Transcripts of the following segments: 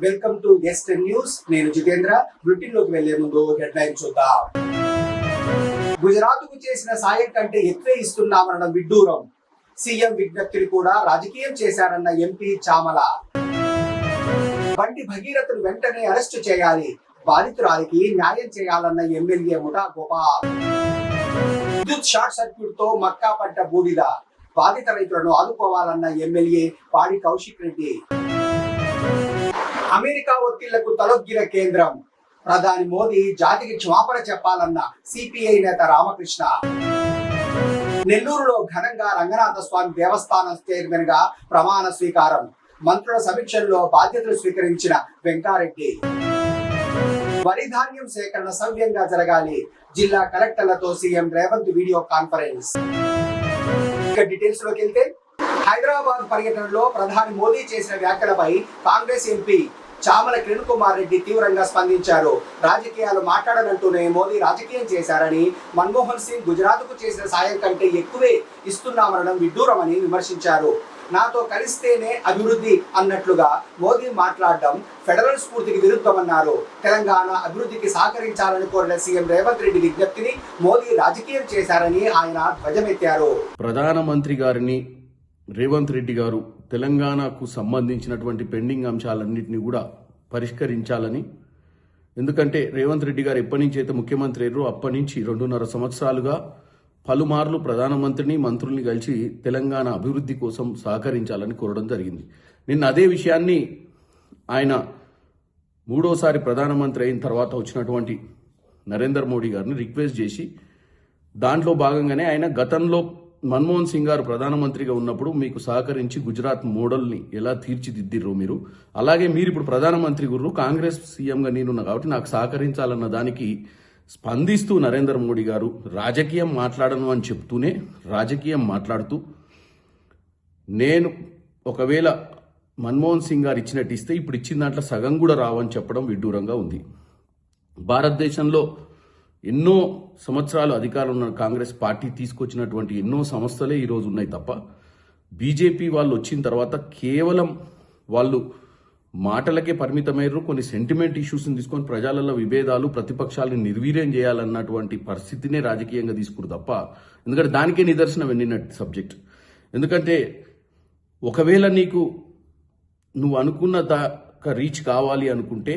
Welcome to ఎస్10 news. నేను Jitendra. Bulletin లోకి వెళ్లే ముందు హెడ్లైన్ చూద్దాం. గుజరాత్ కు చేసిన సాయం కంటే ఎక్కువే ఇస్తున్నామన్న విడ్డూరం. సీఎం విజ్ఞప్తిని కూడా రాజకీయం చేశారన్న ఎంపీ చామల. బండి భగీరథను వెంటనే అరెస్టు చేయాలి, బాధితురాలికి న్యాయం చేయాలన్న ఎమ్మెల్యే ముఠా గోపాల్. విద్యుత్ షార్ట్ సర్క్యూట్ తో మక్కా పడ్డ బూడిద, బాధిత రైతులను ఆదుకోవాలన్న ఎమ్మెల్యే పాడి కౌశిక్ రెడ్డి. అమెరికా ఒత్తిళ్లకు తలొగ్గిన కేంద్రం, ప్రధాని మోదీ జాతికి క్షమాపణ చెప్పాలన్న సిపిఐ నేత రామకృష్ణ. నెల్లూరులో ఘనంగా రంగనాథ స్వామి దేవస్థానం చైర్మన్ గా ప్రమాణ స్వీకారం, మంత్రుల సమీక్షల్లో బాధ్యతలు స్వీకరించిన వెంకారెడ్డి. వరి ధాన్యం సేకరణ సవ్యంగా జరగాలి, జిల్లా కలెక్టర్లతో సీఎం రేవంత్ వీడియో కాన్ఫరెన్స్. ఇక డీటెయిల్స్ లోకి వెళ్తే, హైదరాబాద్ పర్యటనలో ప్రధాని మోదీ చేసిన వ్యాఖ్యలపై కాంగ్రెస్ ఎంపీ చామల కిరణ్ కుమార్ రెడ్డి తీవ్రంగా స్పందించారు. రాజకీయాలు మాట్లాడనంటూనే మోదీ రాజకీయం చేశారని, మన్మోహన్ సింగ్ గుజరాత్ కు చేసిన సాయం కంటే ఎక్కువే ఇస్తున్నామనడం విడ్డూరమని విమర్శించారు. నాతో కలిస్తేనే అభివృద్ధి అన్నట్లుగా మోదీ మాట్లాడడం ఫెడరల్ స్ఫూర్తికి విరుద్ధమన్నారు. తెలంగాణ అభివృద్ధికి సహకరించాలని కోరిన సీఎం రేవంత్ రెడ్డి విజ్ఞప్తిని మోదీ రాజకీయం చేశారని ఆయన ధ్వజమెత్తారు. ప్రధానమంత్రి గారిని రేవంత్ రెడ్డి గారు తెలంగాణకు సంబంధించినటువంటి పెండింగ్ అంశాలన్నింటినీ కూడా పరిష్కరించాలని, ఎందుకంటే రేవంత్ రెడ్డి గారు ఎప్పటి నుంచి అయితే ముఖ్యమంత్రి అయ్యారో అప్పటి నుంచి 2.5 సంవత్సరాలుగా పలుమార్లు ప్రధానమంత్రిని మంత్రుల్ని కలిసి తెలంగాణ అభివృద్ధి కోసం సహకరించాలని కోరడం జరిగింది. నిన్న అదే విషయాన్ని ఆయన 3వసారి ప్రధానమంత్రి అయిన తర్వాత వచ్చినటువంటి నరేంద్ర మోడీ గారిని రిక్వెస్ట్ చేసి, దాంట్లో భాగంగానే ఆయన గతంలో మన్మోహన్ సింగ్ గారు ప్రధానమంత్రిగా ఉన్నప్పుడు మీకు సహకరించి గుజరాత్ మోడల్ని ఎలా తీర్చిదిద్దిర్రో మీరు, అలాగే మీరు ఇప్పుడు ప్రధానమంత్రి గురు కాంగ్రెస్ సీఎంగా నేనున్నా కాబట్టి నాకు సహకరించాలన్న దానికి స్పందిస్తూ నరేంద్ర మోడీ గారు రాజకీయం మాట్లాడను అని చెప్తూనే రాజకీయం మాట్లాడుతూ, నేను ఒకవేళ మన్మోహన్ సింగ్ గారు ఇచ్చినట్టు ఇస్తే ఇప్పుడు ఇచ్చిన దాంట్లో సగం కూడా రావని చెప్పడం విడ్డూరంగా ఉంది. భారతదేశంలో ఎన్నో సంవత్సరాలు అధికారంలో ఉన్న కాంగ్రెస్ పార్టీ తీసుకొచ్చినటువంటి ఎన్నో సంస్థలే ఈరోజు ఉన్నాయి తప్ప, బీజేపీ వాళ్ళు వచ్చిన తర్వాత కేవలం వాళ్ళు మాటలకే పరిమితమయ్యారు. కొన్ని సెంటిమెంట్ ఇష్యూస్ని తీసుకొని ప్రజలలో విభేదాలు, ప్రతిపక్షాలను నిర్వీర్యం చేయాలన్నటువంటి పరిస్థితినే రాజకీయంగా తీసుకురు తప్ప, ఎందుకంటే దానికే నిదర్శనం ఎన్నినట్టు సబ్జెక్ట్. ఎందుకంటే ఒకవేళ నువ్వు అనుకున్న దాకా రీచ్ కావాలి అనుకుంటే,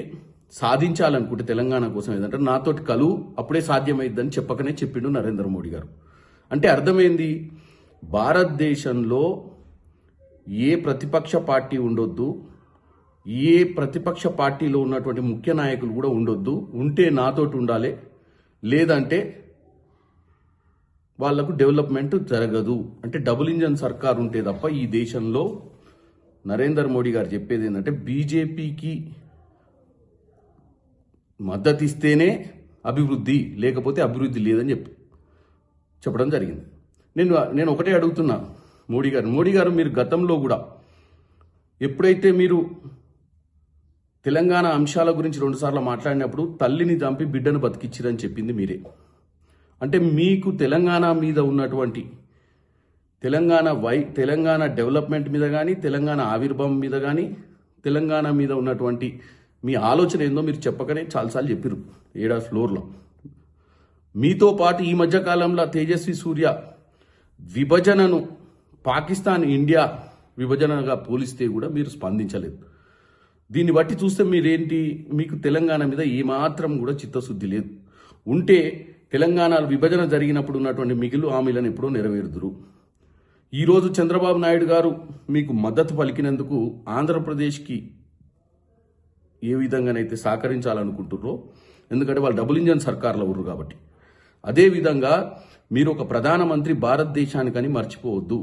సాధించాలనుకుంటే తెలంగాణ కోసం ఏదంటే నాతోటి కలువు అప్పుడే సాధ్యమైందని చెప్పకనే చెప్పిండు నరేంద్ర మోడీ గారు. అంటే అర్థమైంది, భారతదేశంలో ఏ ప్రతిపక్ష పార్టీ ఉండొద్దు, ఏ ప్రతిపక్ష పార్టీలో ఉన్నటువంటి ముఖ్య నాయకులు కూడా ఉండొద్దు, ఉంటే నాతోటి ఉండాలి, లేదంటే వాళ్లకు డెవలప్మెంట్ జరగదు. అంటే డబుల్ ఇంజన్ సర్కార్ ఉంటే తప్ప ఈ దేశంలో నరేంద్ర మోడీ గారు చెప్పేది ఏంటంటే బీజేపీకి మద్దతు ఇస్తేనే అభివృద్ధి, లేకపోతే అభివృద్ధి లేదని చెప్పడం జరిగింది. నేను ఒకటే అడుగుతున్నా మోడీ గారు మీరు గతంలో కూడా ఎప్పుడైతే మీరు తెలంగాణ అంశాల గురించి 2 సార్లు మాట్లాడినప్పుడు తల్లిని చంపి బిడ్డను బతికిచ్చిరని చెప్పింది మీరే. అంటే మీకు తెలంగాణ మీద ఉన్నటువంటి తెలంగాణ డెవలప్మెంట్ మీద కానీ, తెలంగాణ ఆవిర్భావం మీద కానీ, తెలంగాణ మీద ఉన్నటువంటి మీ ఆలోచన ఏందో మీరు చెప్పకనే చాలాసార్లు చెప్పారు 7వ ఫ్లోర్లో. మీతో పాటు ఈ మధ్యకాలంలో తేజస్వి సూర్య విభజనను పాకిస్తాన్ ఇండియా విభజనగా పోలిస్తే కూడా మీరు స్పందించలేదు. దీన్ని బట్టి చూస్తే మీకు తెలంగాణ మీద ఏమాత్రం కూడా చిత్తశుద్ధి లేదు. ఉంటే తెలంగాణ విభజన జరిగినప్పుడు ఉన్నటువంటి మిగులు హామీలను ఎప్పుడో నెరవేరుదురు. ఈరోజు చంద్రబాబు నాయుడు గారు మీకు మద్దతు పలికినందుకు ఆంధ్రప్రదేశ్కి ఏ విధంగానైతే సహకరించాలనుకుంటుర్రో, ఎందుకంటే వాళ్ళు డబుల్ ఇంజన్ సర్కార్లో ఉర్రు కాబట్టి, అదేవిధంగా మీరు ఒక ప్రధానమంత్రి భారతదేశానికని మర్చిపోవద్దు.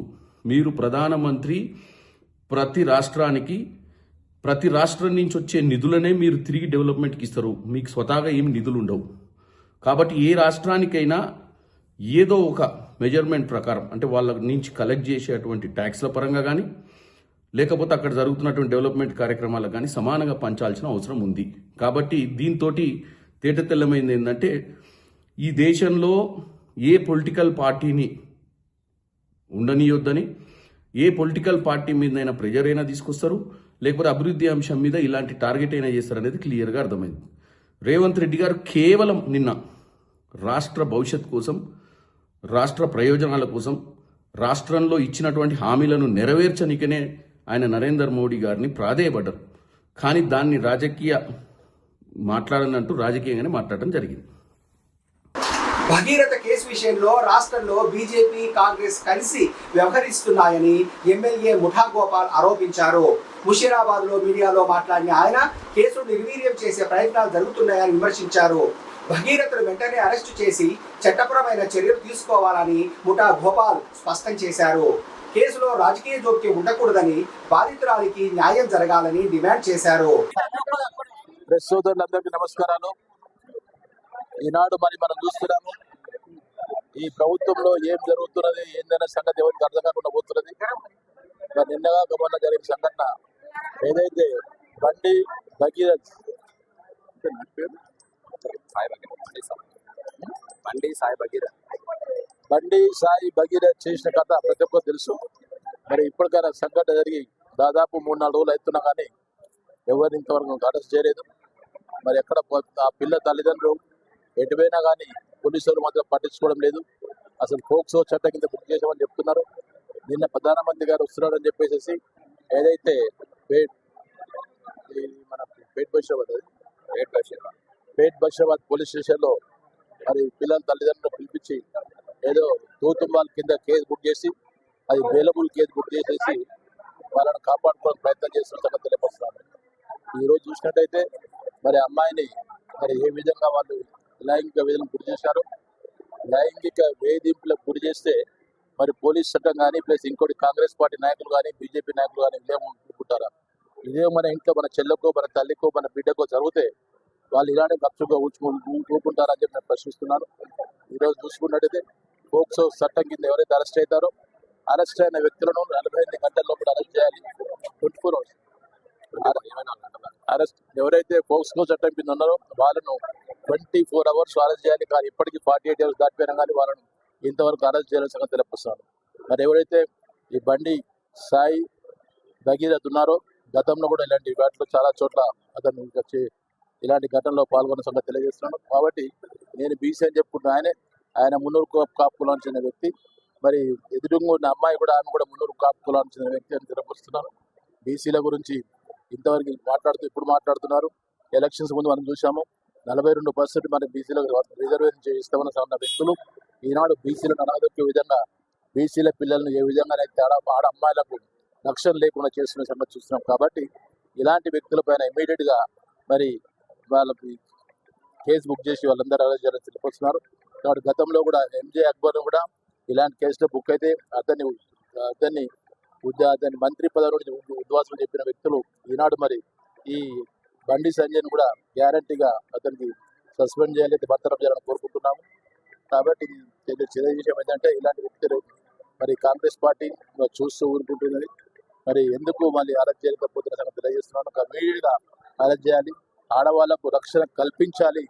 మీరు ప్రధానమంత్రి ప్రతి రాష్ట్రం నుంచి వచ్చే నిధులనే మీరు తిరిగి డెవలప్మెంట్కి ఇస్తారు. మీకు స్వతహాగా ఏమి నిధులు ఉండవు. కాబట్టి ఏ రాష్ట్రానికైనా ఏదో ఒక మెజర్మెంట్ ప్రకారం, అంటే వాళ్ళ నుంచి కలెక్ట్ చేసేటువంటి ట్యాక్స్ల పరంగా కానీ, లేకపోతే అక్కడ జరుగుతున్నటువంటి డెవలప్మెంట్ కార్యక్రమాలకు కానీ సమానంగా పంచాల్సిన అవసరం ఉంది. కాబట్టి దీంతో తేటతెల్లమైంది ఏంటంటే, ఈ దేశంలో ఏ పొలిటికల్ పార్టీని ఉండనియొద్దని, ఏ పొలిటికల్ పార్టీ మీదైనా ప్రెజర్ అయినా తీసుకొస్తారు, లేకపోతే అభివృద్ధి అంశం మీద ఇలాంటి టార్గెట్ అయినా చేస్తారు అనేది క్లియర్గా అర్థమైంది. రేవంత్ రెడ్డి గారు కేవలం నిన్న రాష్ట్ర భవిష్యత్ కోసం, రాష్ట్ర ప్రయోజనాల కోసం, రాష్ట్రంలో ఇచ్చినటువంటి హామీలను నెరవేర్చనికనే ఆయన నరేంద్ర మోడీ గారిని ప్రాధేయపడ్డారు. కానీ దాన్ని మాట్లాడనంటూ రాజకీయంగానే మాట్లాడడం జరిగింది. భగీరథ కేసు విషయంలో రాష్ట్రంలో బీజేపీ కాంగ్రెస్ కలిసి వ్యవహరిస్తున్నాయని ఎమ్మెల్యే ముఠా గోపాల్ ఆరోపించారు. ముషీరాబాద్ లో మీడియాలో మాట్లాడిన ఆయన కేసును నిర్వీర్యం చేసే ప్రయత్నాలు జరుగుతున్నాయని విమర్శించారు. భగీరథను వెంటనే అరెస్టు చేసి చట్టపరమైన చర్యలు తీసుకోవాలని ముఠా గోపాల్ స్పష్టం చేశారు. కేసులో రాజకీయ జోక్యం ఉండకూడదని, బాధితురాలికి న్యాయం జరగాలని డిమాండ్ చేశారు. ప్రెస్ సోదరులందరికీ నమస్కారాలు. ఈనాడు మనం చూస్తున్నాము, ఈ ప్రభుత్వంలో ఏం జరుగుతున్నది ఏందనే సంగతి ఎవరికి అర్థం కాకుండా పోతున్నది. నిన్నగా మొన్న జరిగిన సంఘటన ఏదైతే బండి సాయి భగీరథ్ చేసిన కథ ప్రతి ఒక్కరు తెలుసు. మరి ఇప్పటికైనా సంఘటన జరిగి దాదాపు 3-4 రోజులు అవుతున్నా కానీ ఎవరిని ఇంతవరకు అరెస్ట్ చేయలేదు. మరి ఎక్కడ ఆ పిల్ల తల్లిదండ్రులు ఎటువైనా కానీ పోలీసులు మాత్రం పట్టించుకోవడం లేదు. అసలు పోక్సో చట్టం కింద బుక్ చేసామని చెప్తున్నారు. నిన్న ప్రధానమంత్రి గారు వస్తున్నారని చెప్పేసి ఏదైతే మన పేట్ బషీరాబాద్ పోలీస్ స్టేషన్లో మరి పిల్లల తల్లిదండ్రులు పిలిపించి ఏదో తూతుంబాల కింద కేసు బుక్ చేసి, అది బెయిలబుల్ కేసు బుక్ చేసేసి వాళ్ళని కాపాడుకోవడానికి ప్రయత్నం చేస్తున్న సంగతి తెలియపరుస్తున్నారు. ఈరోజు చూసినట్టయితే మరి అమ్మాయిని మరి ఏ విధంగా వాళ్ళు లైంగిక వేధింపులకు గురి చేశారు. లైంగిక వేధింపులకు గురి చేస్తే మరి పోలీస్ చట్టం కానీ ప్లస్ ఇంకోటి కాంగ్రెస్ పార్టీ నాయకులు కానీ బీజేపీ నాయకులు కానీ ఇదేమనుకుంటారా? ఇదే మన ఇంట్లో మన చెల్లెకో మన తల్లికో మన బిడ్డకో జరిగితే వాళ్ళు ఇలానే ఖర్చుగా ఊరుకుంటారని చెప్పి నేను ప్రశ్నిస్తున్నాను. ఈరోజు చూసుకున్నట్టయితే పోక్సో చట్టం కింద ఎవరైతే అరెస్ట్ అవుతారో అరెస్ట్ అయిన వ్యక్తులను 48 గంటల లోపల అరెస్ట్ చేయాలి. 24 hours అరెస్ట్ ఎవరైతే పోక్సో చట్టం కింద ఉన్నారో వాళ్ళను 24 hours అరెస్ట్ చేయాలి. కానీ ఇప్పటికీ 48 hours దాటిపోయినా కానీ వాళ్ళను ఇంతవరకు అరెస్ట్ చేయాలని సంగతి తెలియపరుస్తున్నారు. మరి ఎవరైతే ఈ బండి సాయి భగీరథ్ ఉన్నారో గతంలో కూడా ఇలాంటి వాటిలో చాలా చోట్ల అతను ఇలాంటి ఘటనలో పాల్గొన్న సంగతి తెలియజేస్తున్నాను. కాబట్టి నేను బీసీ అని చెప్పుకుంటున్నా. ఆయన మున్నూరు కాపు కులానికి చెందిన వ్యక్తి. మరి ఎదురుగా ఉన్న అమ్మాయి కూడా ఆమె కూడా మున్నూరు కాపు కులానికి చెందిన వ్యక్తి అని తెలియపరుస్తున్నాను. బీసీల గురించి ఇంతవరకు ఇప్పుడు మాట్లాడుతున్నారు. ఎలక్షన్స్ ముందు మనం చూసాము 42% మన బీసీలకు రిజర్వేషన్ చేయిస్తామని అన్న వ్యక్తులు ఈనాడు బీసీలను అనాథొక్కే విధంగా బీసీల పిల్లలను ఏ విధంగా అయితే ఆడ అమ్మాయిలకు రక్షణ లేకుండా చేస్తున్న సంగతి చూస్తున్నాం. కాబట్టి ఇలాంటి వ్యక్తులపైన ఇమీడియట్గా మరి వాళ్ళకి కేసు బుక్ చేసి వాళ్ళందరూ అరెస్ట్ చేయాలని తెలియపరుస్తున్నారు. కాబట్టి గతంలో కూడా ఎంజే అక్బర్ కూడా ఇలాంటి కేసులో బుక్ అయితే అతన్ని మంత్రి పదవి నుండి ఉద్వాసం చెప్పిన వ్యక్తులు ఈనాడు మరి ఈ బండి సంజయ్ని కూడా గ్యారంటీగా అతనికి సస్పెండ్ చేయాలి, బర్తరఫ్ చేయాలని కోరుకుంటున్నాము. కాబట్టి చిన్న విషయం ఏంటంటే ఇలాంటి వ్యక్తులు మరి కాంగ్రెస్ పార్టీ చూస్తూ ఊరుకుంటున్నది. మరి ఎందుకు మళ్ళీ అరెస్ట్ చేయలేకపోతున్న సంగతి తెలియజేస్తున్నాను. ఇమీడియట్గా అరెస్ట్ చేయాలి, ఆడవాళ్లకు రక్షణ కల్పించాలి.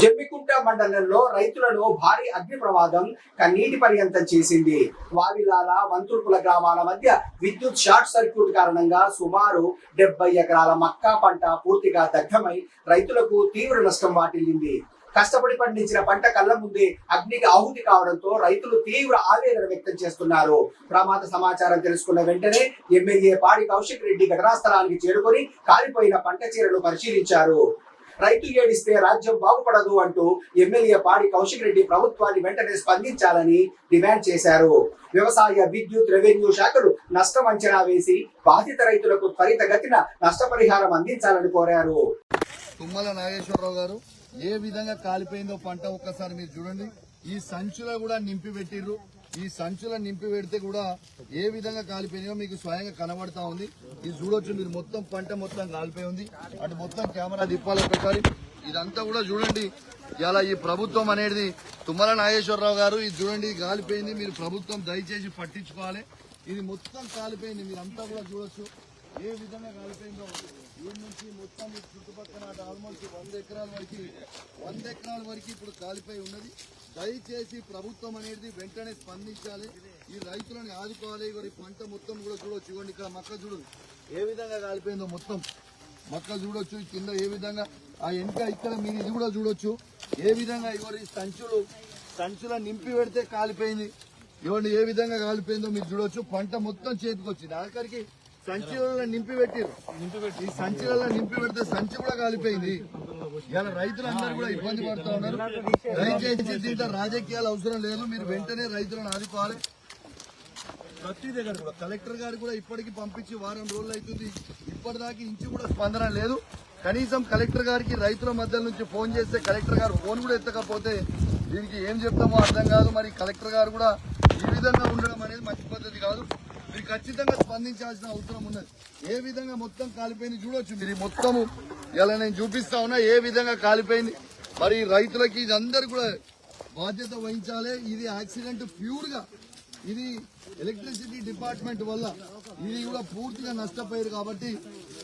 జమ్మికుంట మండలంలో రైతులను భారీ అగ్ని ప్రమాదం కన్నీటి పర్యంతం చేసింది. వావిలాల వంతుర్పుల గ్రామాల మధ్య విద్యుత్ షార్ట్ సర్క్యూట్ కారణంగా సుమారు 70 ఎకరాల మక్కా పంట పూర్తిగా దగ్ధమై రైతులకు తీవ్ర నష్టం వాటిల్లింది. కష్టపడి పండించిన పంట కళ్ళ ముందే అగ్నికి ఆహుతి కావడంతో రైతులు తీవ్ర ఆవేదన వ్యక్తం చేస్తున్నారు. ప్రమాద సమాచారం తెలుసుకున్న వెంటనే ఎమ్మెల్యే పాడి కౌశిక్ రెడ్డి ఘటనాస్థలానికి చేరుకొని కాలిపోయిన పంట చీరను పరిశీలించారు. రైతు ఏడిస్తే రాజ్యం బాగుపడదు అంటూ ఎమ్మెల్యే పాడి కౌశిక్ రెడ్డి ప్రభుత్వాన్ని వెంటనే స్పందించాలని డిమాండ్ చేశారు. వ్యవసాయ, విద్యుత్, రెవెన్యూ శాఖలు నష్టం అంచనా వేసి బాధిత రైతులకు త్వరితగతిన నష్టపరిహారం అందించాలని కోరారు. తుమ్మల నాగేశ్వరరావు గారు ఏ విధంగా కాలిపోయిందో పంట ఒక్కసారి మీరు చూడండి. ఈ సంచులో కూడా నింపి పెట్టిర్రు. ఈ సంచుల నింపి పెడితే కూడా ఏ విధంగా కాలిపోయినాయో మీకు స్వయంగా కనబడతా ఉంది. ఇది చూడొచ్చు మీరు, మొత్తం పంట మొత్తం కాలిపోయి ఉంది. అటు మొత్తం కెమెరా తిప్పాలి ఒకసారి. ఇదంతా కూడా చూడండి. ఇలా ఈ ప్రభుత్వం అనేది తుమ్మల నాగేశ్వరరావు గారు ఇది చూడండి, కాలిపోయింది. మీరు ప్రభుత్వం దయచేసి పట్టించుకోవాలి. ఇది మొత్తం కాలిపోయింది, మీరంతా కూడా చూడొచ్చు ఏ విధంగా కాలిపోయిందో. ఈ నుంచి మొత్తం చుట్టుపక్కల ఆల్మోస్ట్ 100 ఎకరాల వరకు ఇప్పుడు కాలిపోయి ఉన్నది. దయచేసి ప్రభుత్వం అనేది వెంటనే స్పందించాలి, ఈ రైతులను ఆదుకోవాలి. ఇవాళ పంట మొత్తం కూడా చూడొచ్చు, ఇవ్వండి ఇక్కడ మక్క చూడదు ఏ విధంగా కాలిపోయిందో, మొత్తం మక్క చూడొచ్చు కింద ఏ విధంగా, ఆ వెనుక ఇక్కడ మీరు ఇది కూడా చూడొచ్చు ఏ విధంగా. ఇవాళ ఈ సంచుల నింపి పెడితే కాలిపోయింది, ఇవ్వండి ఏ విధంగా కాలిపోయిందో మీరు చూడొచ్చు. పంట మొత్తం చేతికి వచ్చింది, ఆఖరికి సంచులలో నింపి పెట్టారు, ఈ సంచులలో నింపి పెడితే సంచి కూడా కాలిపోయింది. ఇలా రైతులందరూ కూడా ఇబ్బంది పడుతూ ఉన్నారు. దయచేసి దీంట్లో రాజకీయాలు అవసరం లేదు, మీరు వెంటనే రైతులను ఆదుకోవాలి. ప్రతి దగ్గర కూడా కలెక్టర్ గారు కూడా ఇప్పటికి పంపించి వారం రోజులు అవుతుంది, ఇప్పటిదాకా ఇంచు కూడా స్పందన లేదు. కనీసం కలెక్టర్ గారికి రైతుల మధ్య నుంచి ఫోన్ చేస్తే కలెక్టర్ గారు ఫోన్ కూడా ఎత్తకపోతే దీనికి ఏం చెప్తామో అర్థం కాదు. మరి కలెక్టర్ గారు కూడా ఈ విధంగా ఉండడం అనేది మంచి పద్ధతి కాదు, మీరు ఖచ్చితంగా స్పందించాల్సిన అవసరం ఉన్నది. ఏ విధంగా మొత్తం కాలిపోయింది చూడొచ్చు మీరు, మొత్తము ఇలా నేను చూపిస్తా ఉన్నా ఏ విధంగా కాలిపోయింది. మరి రైతులకి ఇది అందరు కూడా బాధ్యత వహించాలి. ఇది యాక్సిడెంట్ ప్యూర్ గా, ఇది ఎలక్ట్రిసిటీ డిపార్ట్మెంట్ వల్ల ఇది కూడా పూర్తిగా నష్టపోయారు. కాబట్టి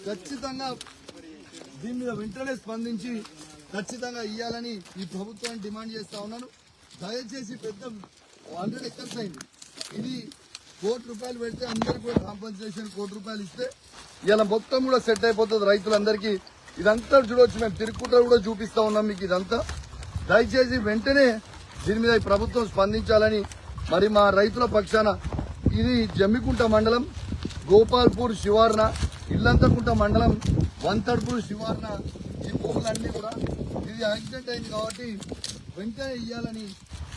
ఖచ్చితంగా దీని మీద వెంటనే స్పందించి ఖచ్చితంగా ఇవ్వాలని ఈ ప్రభుత్వాన్ని డిమాండ్ చేస్తా ఉన్నాను. దయచేసి పెద్ద 100 ఎకర్స్ అయింది, ఇది ₹1 కోటి పెడితే అందరికి కూడా కాంపన్సేషన్ ₹1 ఇస్తే ఇలా మొత్తం కూడా సెట్ అయిపోతుంది రైతులందరికీ. ఇదంతా చూడవచ్చు, మేము తిరుక్కుంటూ కూడా చూపిస్తా ఉన్నాం మీకు ఇదంతా. దయచేసి వెంటనే దీని మీద ఈ ప్రభుత్వం స్పందించాలని మరి మా రైతుల పక్షాన, ఇది జమ్మికుంట మండలం గోపాల్పూర్ శివార్న, ఇల్లంతకుంట మండలం వంతడ్పూర్ శివార్న, ఈ భూములన్నీ కూడా ఇది యాక్సిడెంట్ అయింది కాబట్టి వెంటనే ఇవ్వాలని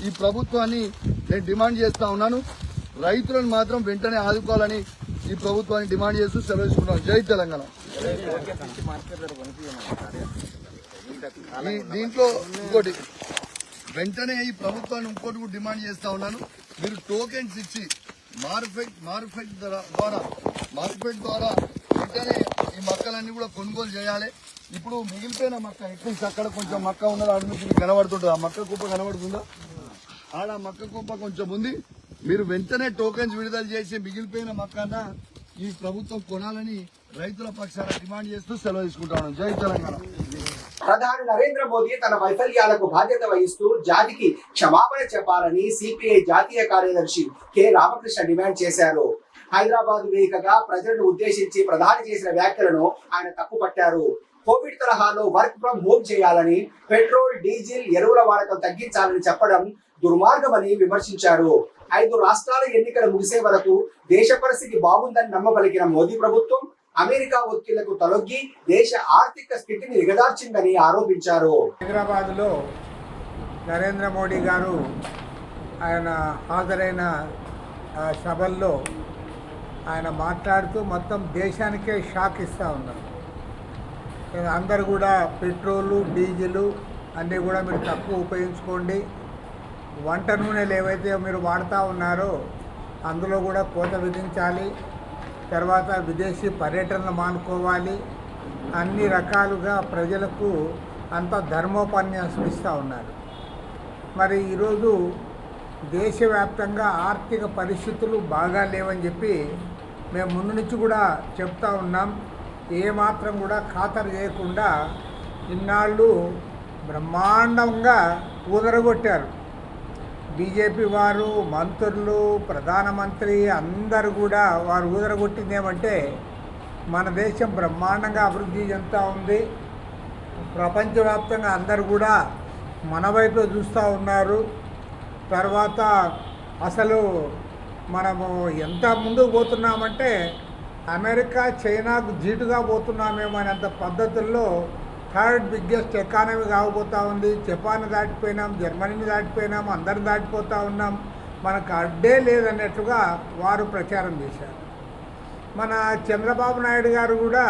ఈ ప్రభుత్వాన్ని నేను డిమాండ్ చేస్తా ఉన్నాను. రైతులను మాత్రం వెంటనే ఆదుకోవాలని ఈ ప్రభుత్వాన్ని డిమాండ్ చేస్తూ సెలవు తీసుకుంటున్నాను. జై తెలంగాణ. దీంట్లో ఇంకోటి వెంటనే ఈ ప్రభుత్వాన్ని ఇంకోటి కూడా డిమాండ్ చేస్తా ఉన్నాను, మీరు టోకెన్స్ ఇచ్చి మార్కెట్ ద్వారా వెంటనే ఈ మొక్కలన్నీ కూడా కొనుగోలు చేయాలి. ఇప్పుడు మిగిలిపోయిన మొక్క ఎట్లీస్ట్ అక్కడ కొంచెం మొక్క ఉన్నది, ఆడ నుంచి మీకు కనబడుతుంటుంది, ఆ మొక్క కుప్ప కనబడుతుందా, ఆడ మొక్క కుప్ప కొంచెం ఉంది, మీరు వెంటనే టోకెన్స్ విడుదల చేసి మిగిలిపోయిన మొక్కన ఈ ప్రభుత్వం కొనాలని రైతుల పక్షాన డిమాండ్ చేస్తూ సెలవు తీసుకుంటాను. జై తెలంగాణ. ప్రధాని నరేంద్ర మోదీ తన వైఫల్యాలకు బాధ్యత వహిస్తూ జాతికి క్షమాపణ చెప్పాలని సిపిఐ జాతీయ కార్యదర్శి కె రామకృష్ణ డిమాండ్ చేశారు. హైదరాబాద్ వేదికగా ప్రజలను ఉద్దేశించి ప్రధాని చేసిన వ్యాఖ్యలను ఆయన తప్పుపట్టారు. కోవిడ్ తరహాలో వర్క్ ఫ్రం హోమ్ చేయాలని, పెట్రోల్ డీజిల్ ఎరువుల వాడకం తగ్గించాలని చెప్పడం దుర్మార్గమని విమర్శించారు. 5 రాష్ట్రాల ఎన్నికలు ముగిసే వరకు దేశ పరిస్థితి బాగుందని నమ్మబలికిన మోదీ ప్రభుత్వం అమెరికా ఒత్తిళ్లకు తలొగ్గి దేశ ఆర్థిక స్థితిని దిగదార్చిందని ఆరోపించారు. హైదరాబాద్ లో నరేంద్ర మోడీ గారు ఆయన హాజరైన సభల్లో ఆయన మాట్లాడుతూ మొత్తం దేశానికే షాక్ ఇస్తూ ఉన్నారు. అందరు కూడా పెట్రోలు డీజిలు అన్నీ కూడా మీరు తక్కువ ఉపయోగించుకోండి, వంట నూనెలు ఏవైతే మీరు వాడుతూ ఉన్నారో అందులో కూడా కోత విధించాలి, తర్వాత విదేశీ పర్యటనలు మానుకోవాలి, అన్ని రకాలుగా ప్రజలకు అంత ధర్మోపన్యాసం ఇస్తూ ఉన్నారు. మరి ఈరోజు దేశవ్యాప్తంగా ఆర్థిక పరిస్థితులు బాగా లేవని చెప్పి మేము ముందు నుంచి కూడా చెప్తా ఉన్నాం. ఏమాత్రం కూడా ఖాతరు చేయకుండా ఇన్నాళ్ళు బ్రహ్మాండంగా ఊదరగొట్టారు. బీజేపీ వారు, మంత్రులు, ప్రధానమంత్రి అందరూ కూడా వారు ఊదరగొట్టింది ఏమంటే మన దేశం బ్రహ్మాండంగా అభివృద్ధి చెందుతూ ఉంది, ప్రపంచవ్యాప్తంగా అందరూ కూడా మన వైపు చూస్తూ ఉన్నారు, తర్వాత అసలు మనము ఎంత ముందుకు పోతున్నామంటే అమెరికా చైనాకు జీటుగా పోతున్నామేమో అనేంత పద్ధతుల్లో 3rd బిగ్గెస్ట్ ఎకానమీ కాకపోతూ ఉంది. జపాన్ దాటిపోయినాం, జర్మనీని దాటిపోయినాం, అందరిని దాటిపోతూ ఉన్నాం, మనకు అడ్డే లేదన్నట్టుగా వారు ప్రచారం చేశారు. మన చంద్రబాబు నాయుడు గారు కూడా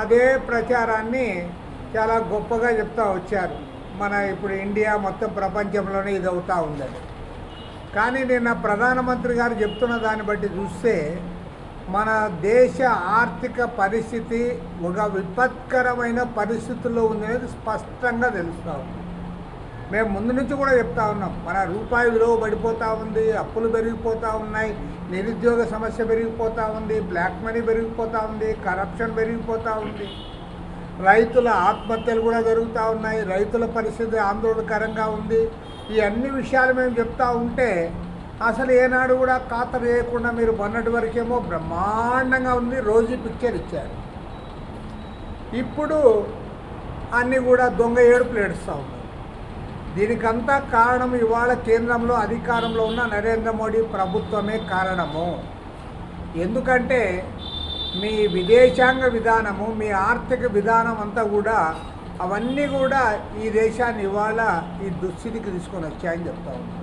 అదే ప్రచారాన్ని చాలా గొప్పగా చెప్తూ వచ్చారు. మన ఇప్పుడు ఇండియా మొత్తం ప్రపంచంలోనే ఇది అవుతూ ఉందని. కానీ నిన్న ప్రధానమంత్రి గారు చెప్తున్న దాన్ని బట్టి చూస్తే మన దేశ ఆర్థిక పరిస్థితి ఒక విపత్కరమైన పరిస్థితుల్లో ఉందనేది స్పష్టంగా తెలుస్తూ ఉంది. మేము ముందు నుంచి కూడా చెప్తా ఉన్నాం, మన రూపాయి విలువ పడిపోతూ ఉంది, అప్పులు పెరిగిపోతూ ఉన్నాయి, నిరుద్యోగ సమస్య పెరిగిపోతూ ఉంది, బ్లాక్ మనీ పెరిగిపోతూ ఉంది, కరప్షన్ పెరిగిపోతూ ఉంది, రైతుల ఆత్మహత్యలు కూడా జరుగుతూ ఉన్నాయి, రైతుల పరిస్థితి ఆందోళనకరంగా ఉంది. ఈ అన్ని విషయాలు మేము చెప్తా ఉంటే అసలు ఏనాడు కూడా ఖాతరు చేయకుండా మీరు మొన్నటి వరకేమో బ్రహ్మాండంగా ఉంది, రోజు పిక్చర్ ఇచ్చారు. ఇప్పుడు అన్నీ కూడా దొంగ ఏడుపులు ఏడుస్తూ ఉన్నారు. దీనికంతా కారణం ఇవాళ కేంద్రంలో అధికారంలో ఉన్న నరేంద్ర మోడీ ప్రభుత్వమే కారణము. ఎందుకంటే మీ విదేశాంగ విధానము, మీ ఆర్థిక విధానం అంతా కూడా అవన్నీ కూడా ఈ దేశాన్ని ఇవాళ ఈ దుస్థితికి తీసుకొని వచ్చాయని చెప్తా ఉన్నాను.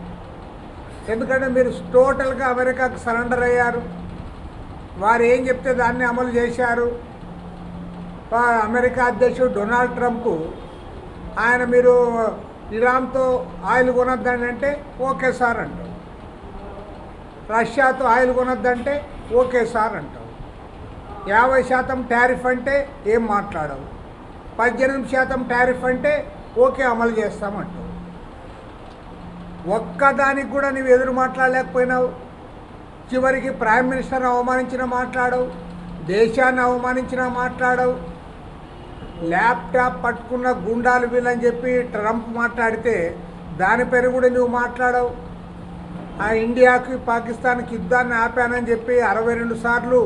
ఎందుకంటే మీరు టోటల్గా అమెరికాకు సరెండర్ అయ్యారు. వారు ఏం చెప్తే దాన్ని అమలు చేశారు. అమెరికా అధ్యక్షుడు డొనాల్డ్ ట్రంప్ ఆయన మీరు ఇరాన్తో ఆయిల్ కొనొద్దని అంటే ఓకే సార్ అంటావు, రష్యాతో ఆయిల్ కొనొద్దంటే ఓకే సార్ అంటావు, 50% టారిఫ్ అంటే ఏం మాట్లాడవు, 18% టారిఫ్ అంటే ఓకే అమలు చేస్తామంటావు. ఒక్కదానికి కూడా నువ్వు ఎదురు మాట్లాడలేకపోయినావు. చివరికి ప్రైమ్ మినిస్టర్ని అవమానించిన మాట్లాడవు, దేశాన్ని అవమానించిన మాట్లాడవు. ల్యాప్టాప్ పట్టుకున్న గుండాలు వీళ్ళని చెప్పి ట్రంప్ మాట్లాడితే దాని పేరు కూడా నువ్వు మాట్లాడవు. ఆ ఇండియాకి పాకిస్తాన్కి యుద్ధాన్ని ఆపానని చెప్పి 62 సార్లు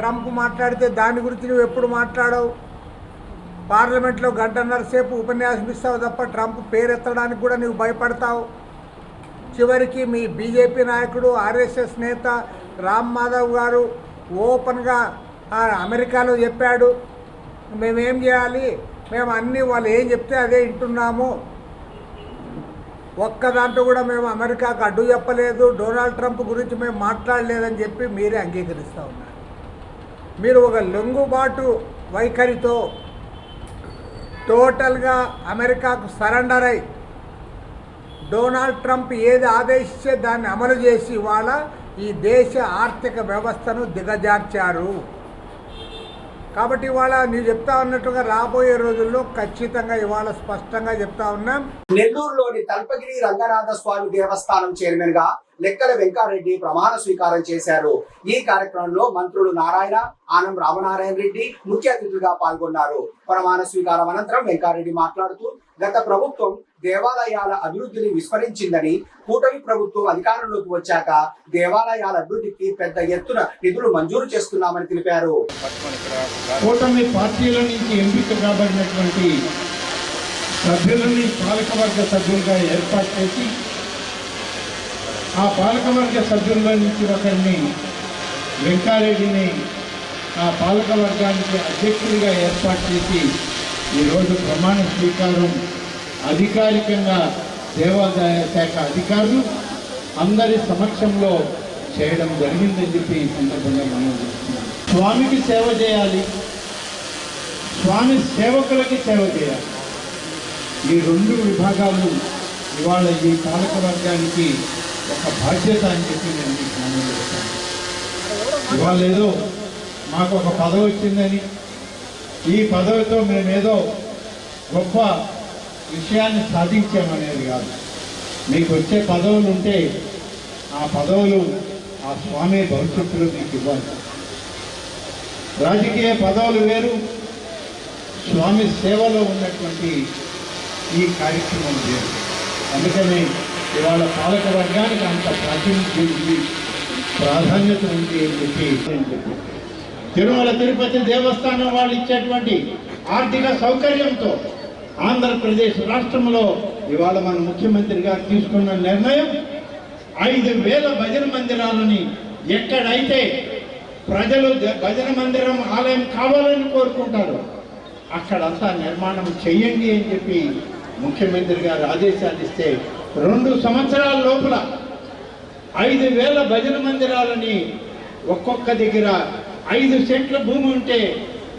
ట్రంప్ మాట్లాడితే దాని గురించి నువ్వు ఎప్పుడు మాట్లాడవు. పార్లమెంట్లో గంటన్నర సేపు ఉపన్యాసం ఇస్తావు తప్ప ట్రంప్ పేరు ఎత్తడానికి కూడా నువ్వు భయపడతావు. చివరికి మీ బీజేపీ నాయకుడు ఆర్ఎస్ఎస్ నేత రామ్ మాధవ్ గారు ఓపెన్గా అమెరికాలో చెప్పాడు, మేమేం చేయాలి, మేము అన్నీ వాళ్ళు ఏం చెప్తే అదే వింటున్నాము, ఒక్క దాంట్లో కూడా మేము అమెరికాకు అడ్డు చెప్పలేదు, డొనాల్డ్ ట్రంప్ గురించి మేము మాట్లాడలేదని చెప్పి మీరే అంగీకరిస్తూ ఉన్నారు. మీరు ఒక లొంగుబాటు వైఖరితో టోటల్గా అమెరికాకు సరెండర్ అయి డొనాల్డ్ ట్రంప్ ఏది ఆదేశిస్తే దాన్ని అమలు చేసి ఇవాళ ఈ దేశ ఆర్థిక వ్యవస్థను దిగజార్చారు. కాబట్టి ఇవాళ నీవు చెప్తా ఉన్నట్టుగా రాబోయే రోజుల్లో ఖచ్చితంగా ఇవాళ స్పష్టంగా చెప్తా ఉన్నాం. నెల్లూరులోని తల్పగిరి రంగనాథ స్వామి దేవస్థానం చైర్మన్ గా లెక్కల వెంకారెడ్డి ప్రమాణ స్వీకారం చేశారు. ఈ కార్యక్రమంలో మంత్రులు నారాయణ, ఆనం రామనారాయణ రెడ్డి ముఖ్య అతిథులుగా పాల్గొన్నారు. ప్రమాణ స్వీకారం అనంతరం వెంకారెడ్డి మాట్లాడుతూ గత ప్రభుత్వం దేవాలయాల అభివృద్ధిని విస్మరించిందని, కూటమి ప్రభుత్వం అధికారంలోకి వచ్చాక దేవాలయాల అభివృద్ధికి పెద్ద ఎత్తున నిధులు మంజూరు చేస్తున్నామని తెలిపారు. కూటమి పార్టీల నుంచి ఎంపిక కాబడినటువంటి సభ్యులని పాలకవర్గ సభ్యులుగా ఏర్పాటు చేసి ఆ పాలకవర్గ సభ్యుల నుంచి ఒకరిని వెంకారెడ్డిని ఆ పాలకవర్గానికి అధ్యక్షుడిగా ఏర్పాటు చేసి ఈరోజు ప్రమాణ స్వీకారం అధికారికంగా దేవాదాయ శాఖ అధికారులు అందరి సమక్షంలో చేయడం జరిగిందని చెప్పి ఈ సందర్భంగా మనం చూస్తున్నాం. స్వామికి సేవ చేయాలి, స్వామి సేవకులకి సేవ చేయాలి. ఈ రెండు విభాగాలు ఇవాళ ఈ పాలకవర్గానికి ఒక బాధ్యత అని చెప్పి నేను మీకు మనం చేస్తాను. ఇవాళ ఏదో మాకు ఒక పదవి వచ్చిందని, ఈ పదవితో మేమేదో గొప్ప విషయాన్ని సాధించామనేది కాదు. మీకు వచ్చే పదవులు ఉంటే ఆ పదవులు ఆ స్వామి భవిష్యత్తులో మీకు ఇవ్వాలి. రాజకీయ పదవులు వేరు, స్వామి సేవలో ఉన్నటువంటి ఈ కార్యక్రమం వేరు. అందుకని ఇవాళ పాలక వర్గానికి అంత ప్రాతినిధ్యం ఉంది, ప్రాధాన్యత ఉంది అని చెప్పి తిరుమల తిరుపతి దేవస్థానం వాళ్ళు ఇచ్చేటువంటి ఆర్థిక సౌకర్యంతో ఆంధ్రప్రదేశ్ రాష్ట్రంలో ఇవాళ మన ముఖ్యమంత్రి గారు తీసుకున్న నిర్ణయం 5,000 భజన మందిరాలని ఎక్కడైతే ప్రజలు భజన మందిరం ఆలయం కావాలని కోరుకుంటారు అక్కడంతా నిర్మాణం చెయ్యండి అని చెప్పి ముఖ్యమంత్రి గారు ఆదేశాలు ఇస్తే 2 సంవత్సరాల లోపల 5,000 భజన మందిరాలని ఒక్కొక్క దగ్గర 5 సెంట్ల భూమి ఉంటే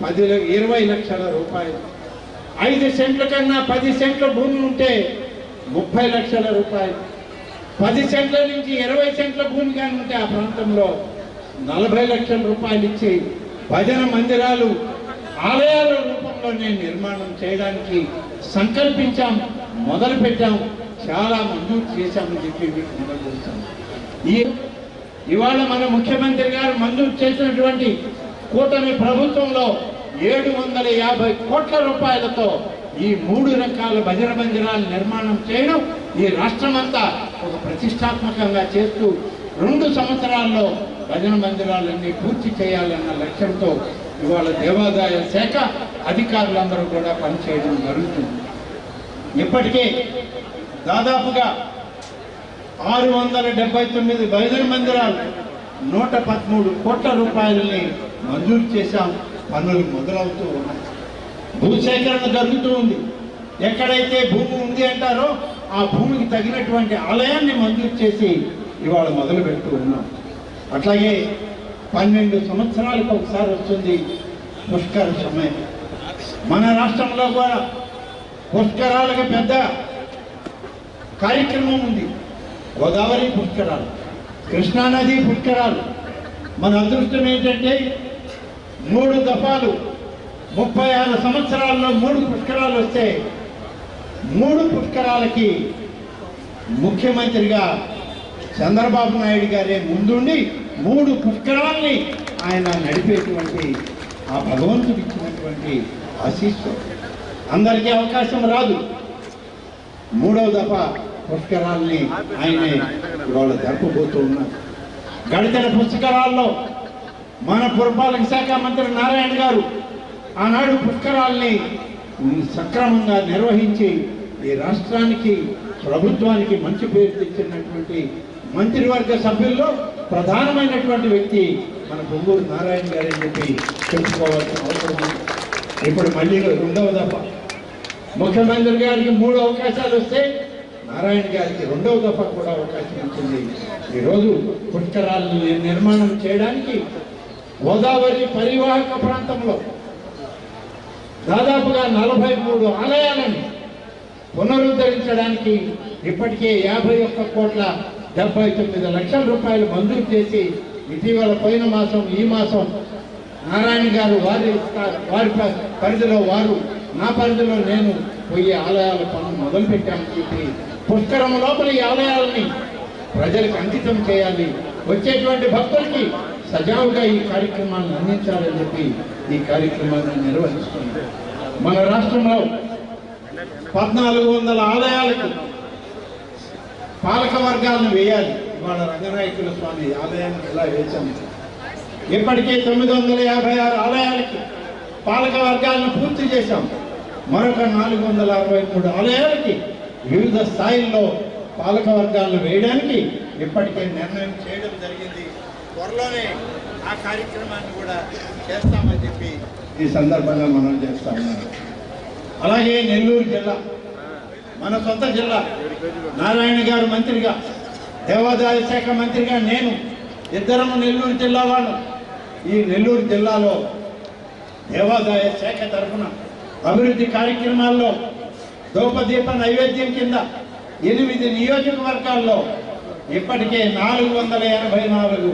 20 లక్షల రూపాయలు, 5 సెంట్ల కన్నా 10 సెంట్ల భూమి ఉంటే 30 లక్షల రూపాయలు, 10 సెంట్ల నుంచి 20 సెంట్ల భూమి కానీ ఉంటే ఆ ప్రాంతంలో 40 లక్షల రూపాయలు ఇచ్చి భజన మందిరాలు ఆలయాల రూపంలోనే నిర్మాణం చేయడానికి సంకల్పించాం, మొదలుపెట్టాం, చాలా మంజూరు చేశామని చెప్పి మీకు తెలియజేస్తాం. ఇవాళ మన ముఖ్యమంత్రి గారు మంజూరు చేసినటువంటి కూటమి ప్రభుత్వంలో 750 కోట్ల రూపాయలతో ఈ 3 రకాల భజన మందిరాల నిర్మాణం చేయడం ఈ రాష్ట్రమంతా ఒక ప్రతిష్టాత్మకంగా చేస్తూ 2 సంవత్సరాల్లో భజన మందిరాలన్నీ పూర్తి చేయాలన్న లక్ష్యంతో ఇవాళ దేవాదాయ శాఖ అధికారులందరూ కూడా పనిచేయడం జరుగుతుంది. ఇప్పటికే దాదాపుగా 679 భజన మందిరాలు 113 కోట్ల రూపాయలని మంజూరు చేశాం. పనులు మొదలవుతూ ఉన్నాయి. భూసేకరణ జరుగుతూ ఉంది. ఎక్కడైతే భూమి ఉంది అంటారో ఆ భూమికి తగినటువంటి ఆలయాన్ని మంజూరు చేసి ఇవాళ మొదలు పెడుతూ ఉన్నాం. అట్లాగే 12 సంవత్సరాలకు ఒకసారి వస్తుంది పుష్కర సమయం. మన రాష్ట్రంలో కూడా పుష్కరాలకు పెద్ద కార్యక్రమం ఉంది. గోదావరి పుష్కరాలు, కృష్ణానది పుష్కరాలు. మన అదృష్టం ఏంటంటే 3 దఫాలు 36 సంవత్సరాల్లో 3 పుష్కరాలు వస్తే 3 పుష్కరాలకి ముఖ్యమంత్రిగా చంద్రబాబు నాయుడు గారే ముందుండి 3 పుష్కరాల్ని ఆయన నడిపేటువంటి ఆ భగవంతుడు ఇచ్చినటువంటి ఆశీస్సు. అందరికీ అవకాశం రాదు. 3వ దఫా పుష్కరాల్ని ఆయనే ఇవాళ జరపబోతూ ఉన్నారు. గడిచిన పుష్కరాల్లో మన పురపాలక శాఖ మంత్రి నారాయణ గారు ఆనాడు పుష్కరాల్ని సక్రమంగా నిర్వహించి ఈ రాష్ట్రానికి ప్రభుత్వానికి మంచి పేరు తెచ్చినటువంటి మంత్రివర్గ సభ్యుల్లో ప్రధానమైనటువంటి వ్యక్తి మన పొంగూరు నారాయణ గారు అని చెప్పి చెప్పుకోవాల్సిన అవసరం ఉంది. ఇప్పుడు మళ్ళీ 2వ దఫా ముఖ్యమంత్రి గారికి 3 అవకాశాలు వస్తే నారాయణ గారికి 2వ దఫా కూడా అవకాశం ఉంటుంది. ఈరోజు పుష్కరాలను నిర్మాణం చేయడానికి గోదావరి పరివాహక ప్రాంతంలో దాదాపుగా 43 ఆలయాలను పునరుద్ధరించడానికి ఇప్పటికే 51 కోట్ల 79 లక్షల రూపాయలు మంజూరు చేసి ఇటీవల పోయిన మాసం ఈ మాసం నారాయణ గారు వారి పరిధిలో వారు, నా పరిధిలో నేను పోయి ఆలయాల పనులు మొదలుపెట్టామని చెప్పి పుష్కరం లోపల ఈ ఆలయాలని ప్రజలకు అంకితం చేయాలి, వచ్చేటువంటి భక్తులకి సజావుగా ఈ కార్యక్రమాలను అందించాలని చెప్పి ఈ కార్యక్రమాలను నిర్వహిస్తుంది. మన రాష్ట్రంలో 1400 ఆలయాలకు పాలక వర్గాలను వేయాలి. ఇవాళ రంగనాయకుల స్వామి ఆలయానికి ఎలా వేశాము. ఇప్పటికే 956 ఆలయాలకి పాలక వర్గాలను పూర్తి చేశాం. మరొక 463 ఆలయాలకి వివిధ స్థాయిల్లో పాలక వర్గాలను వేయడానికి ఇప్పటికే నిర్ణయం చేయడం జరిగింది. త్వరలోనే ఆ కార్యక్రమాన్ని కూడా చేస్తామని చెప్పి ఈ సందర్భంగా మనం చేస్తా ఉన్నాం. అలాగే నెల్లూరు జిల్లా మన సొంత జిల్లా. నారాయణ గారు మంత్రిగా, దేవాదాయ శాఖ మంత్రిగా నేను, ఇద్దరము నెల్లూరు జిల్లా వాళ్ళు. ఈ నెల్లూరు జిల్లాలో దేవాదాయ శాఖ తరఫున అభివృద్ధి కార్యక్రమాల్లో దోపదీప నైవేద్యం కింద 8 నియోజకవర్గాల్లో ఇప్పటికే 484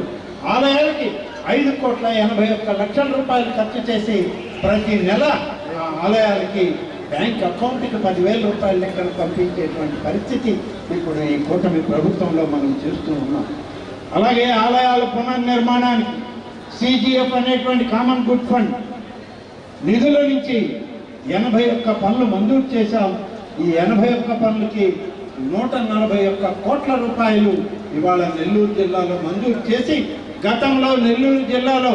ఆలయాలకి 5 కోట్ల 81 లక్షల రూపాయలు ఖర్చు చేసి ప్రతి నెల ఆ ఆలయాలకి బ్యాంక్ అకౌంట్కి 10,000 రూపాయల లెక్కన పంపించేటువంటి పరిస్థితి ఇప్పుడు ఈ కూటమి ప్రభుత్వంలో మనం చేస్తూ ఉన్నాం. అలాగే ఆలయాల పునర్నిర్మాణానికి CGF అనేటువంటి కామన్ గుడ్ ఫండ్ నిధుల నుంచి 81 పనులు మంజూరు చేశాం. ఈ 81 పనులకి 141 కోట్ల రూపాయలు ఇవాళ నెల్లూరు జిల్లాలో మంజూరు చేసి, గతంలో నెల్లూరు జిల్లాలో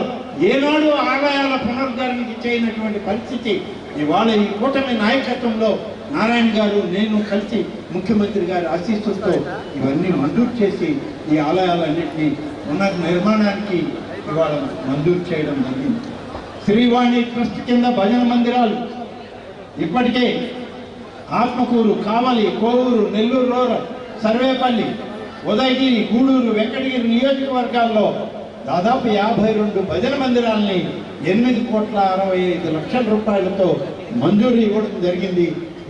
ఏనాడు ఆలయాల పునరుద్ధరణకి చేయనటువంటి పరిస్థితి ఇవాళ ఈ కూటమి నాయకత్వంలో నారాయణ గారు నేను కలిసి ముఖ్యమంత్రి గారి ఆశీస్సులతో ఇవన్నీ మంజూరు చేసి ఈ ఆలయాలన్నింటినీ పునర్నిర్మాణానికి ఇవాళ మంజూరు చేయడం జరిగింది. శ్రీవాణి ట్రస్ట్ కింద భజన మందిరాలు ఇప్పటికే ఆత్మకూరు, కావలి, కోవూరు, నెల్లూరు రూరల్, సర్వేపల్లి, ఉదయగిరి, గూడూరు, వెంకటగిరి నియోజకవర్గాల్లో దాదాపు 52 భజన మందిరాలని 8 కోట్ల 65 లక్షల రూపాయలతో మంజూరు ఇవ్వడం జరిగింది.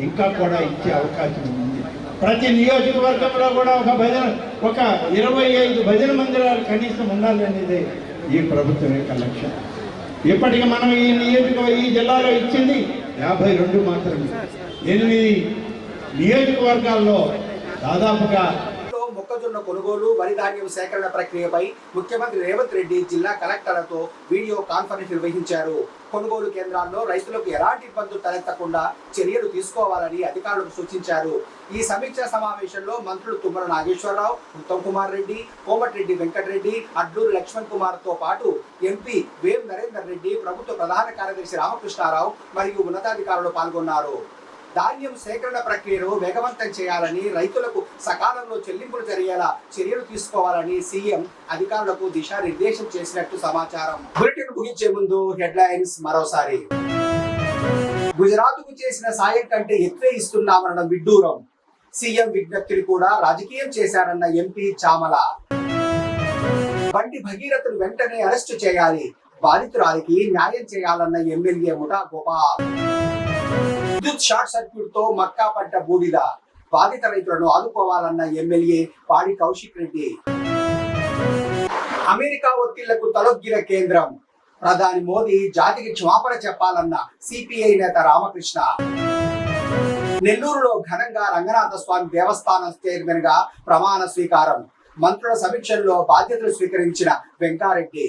ఇంకా కూడా ఇచ్చే అవకాశం ఉంది. ప్రతి నియోజకవర్గంలో కూడా ఒక 25 భజన మందిరాలు కనీసం ఉండాలనేదే ఈ ప్రభుత్వం యొక్క లక్ష్యం. ఇప్పటికి మనం ఈ జిల్లాలో ఇచ్చింది 52 మాత్రమే. 8 నియోజకవర్గాల్లో దాదాపుగా మొక్కజొన్న కొనుగోలు, వరి ధాన్యం సేకరణ ప్రక్రియపై ముఖ్యమంత్రి రేవంత్ రెడ్డి జిల్లా కలెక్టర్లతో వీడియో కాన్ఫరెన్స్ నిర్వహించారు. కొనుగోలు కేంద్రాల్లో రైతులకు ఎలాంటి ఇబ్బందులు తలెత్తకుండా చర్యలు తీసుకోవాలని అధికారులకు సూచించారు. ఈ సమీక్షా సమావేశంలో మంత్రులు తుమ్మల నాగేశ్వరరావు, ఉత్తమ్ కుమార్ రెడ్డి, కోమటిరెడ్డి వెంకటరెడ్డి, అడ్లూరి లక్ష్మణ్ కుమార్ తో పాటు ఎంపీ వేవ్ నరేందర్ రెడ్డి, ప్రభుత్వ ప్రధాన కార్యదర్శి రామకృష్ణారావు మరియు ఉన్నతాధికారులు పాల్గొన్నారు. ధాన్యం సేకరణ ప్రక్రియను వేగవంతం చేయాలని, రైతులకు సకాలంలో చెల్లింపులు జరిగేలా చర్యలు తీసుకోవాలని సీఎం అధికారులకు దిశానిర్దేశం చేసినట్టు సమాచారం. బులెటిన్ ముగించే ముందు హెడ్లైన్స్ మరోసారి. గుజరాత్ కు చేసిన సాయం కంటే ఎక్కువే ఇస్తున్నామన్న విడ్డూరం. సీఎం విజ్ఞప్తిని కూడా రాజకీయం చేశారన్న ఎంపీ చామల. బండి భగీరథను వెంటనే అరెస్టు చేయాలి, బాధితురాలికి న్యాయం చేయాలన్న ఎమ్మెల్యే ముఠా గోపాల్. విద్యుత్ షార్ట్ సర్క్యూట్ తో మక్కా పడ్డ బూడిద, బాధిత రైతులను ఆదుకోవాలన్న ఎమ్మెల్యే పాడి కౌశిక్ రెడ్డి. అమెరికా ఒత్తిళ్లకు తలొగ్గిన కేంద్రం, ప్రధాని మోదీ జాతికి క్షమాపణ చెప్పాలన్న సిపిఐ నేత రామకృష్ణ. నెల్లూరులో ఘనంగా రంగనాథ స్వామి దేవస్థానం చైర్మన్ గా ప్రమాణ స్వీకారం, మంత్రుల సమీక్షల్లో బాధ్యతలు స్వీకరించిన వెంకారెడ్డి.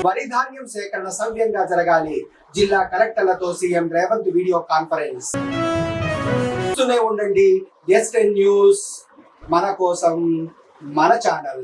వరి ధాన్యం సేకరణ సవ్యంగా జరగాలి, జిల్లా కలెక్టర్లతో సీఎం రేవంత్ వీడియో కాన్ఫరెన్స్. చూస్తూనే ఉండండి S10 న్యూస్, మన కోసం మన ఛానల్.